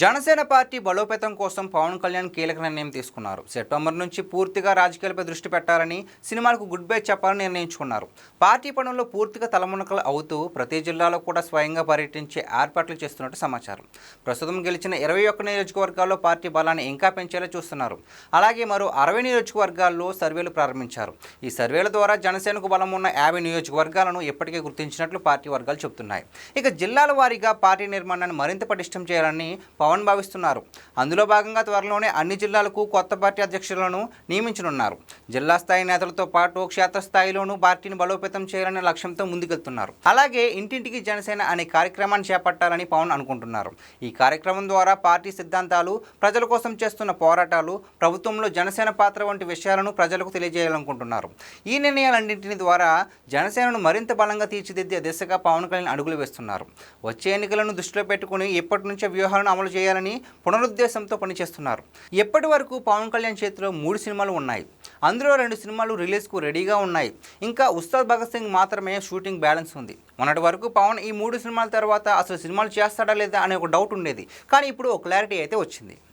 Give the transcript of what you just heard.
Janasena party బలోపేతం కోసం పవన్ కళ్యాణ్ కీలక నిర్ణయం తీసుకున్నారు. సెప్టెంబర్ నుంచి పూర్తిగా రాజకీయాలపై దృష్టి పెట్టాలని, సినిమాలకు గుడ్ బై చెప్పాలని నిర్ణయించుకున్నారు. పార్టీ పనుల్లో పూర్తిగా తలమునకలు అవుతూ ప్రతి జిల్లాలో కూడా స్వయంగా పర్యటించే ఏర్పాట్లు చేస్తున్నట్టు సమాచారం. ప్రస్తుతం గెలిచిన 21 నియోజకవర్గాల్లో పార్టీ బలాన్ని ఇంకా పెంచేలా చూస్తున్నారు. అలాగే మరో 60 నియోజకవర్గాల్లో సర్వేలు ప్రారంభించారు. ఈ సర్వేల ద్వారా జనసేనకు బలం ఉన్న 50 నియోజకవర్గాలను ఇప్పటికే గుర్తించినట్లు పార్టీ వర్గాలు చెబుతున్నాయి. ఇక జిల్లాల వారీగా పార్టీ నిర్మాణాన్ని మరింత పటిష్టం చేయాలని పవన్ భావిస్తున్నారు. అందులో భాగంగా త్వరలోనే అన్ని జిల్లాలకు కొత్త పార్టీ అధ్యక్షులను నియమించనున్నారు. జిల్లా స్థాయి నేతలతో పాటు క్షేత్రస్థాయిలోనూ పార్టీని బలోపేతం చేయాలనే లక్ష్యంతో ముందుకెళ్తున్నారు. అలాగే ఇంటింటికి జనసేన అనే కార్యక్రమాన్ని చేపట్టాలని పవన్ అనుకుంటున్నారు. ఈ కార్యక్రమం ద్వారా పార్టీ సిద్ధాంతాలు, ప్రజల కోసం చేస్తున్న పోరాటాలు, ప్రభుత్వంలో జనసేన పాత్ర వంటి విషయాలను ప్రజలకు తెలియజేయాలనుకుంటున్నారు. ఈ నిర్ణయాలన్నింటినీ ద్వారా జనసేనను మరింత బలంగా తీర్చిదిద్దే దిశగా పవన్ కళ్యాణ్ అడుగులు వేస్తున్నారు. వచ్చే ఎన్నికలను దృష్టిలో పెట్టుకుని ఇప్పటి నుంచే వ్యూహాలను అమలు చేయాలని పునరుద్దేశంతో పనిచేస్తున్నారు. ఎప్పటి వరకు పవన్ కళ్యాణ్ చేతిలో 3 సినిమాలు ఉన్నాయి. అందులో 2 సినిమాలు రిలీజ్కు రెడీగా ఉన్నాయి. ఇంకా ఉస్తాద్ భగత్ సింగ్ మాత్రమే షూటింగ్ బ్యాలెన్స్ ఉంది. మొన్నటి వరకు పవన్ ఈ 3 సినిమాల తర్వాత అసలు సినిమాలు చేస్తాడా లేదా అనే ఒక డౌట్ ఉండేది. కానీ ఇప్పుడు ఒక క్లారిటీ అయితే వచ్చింది.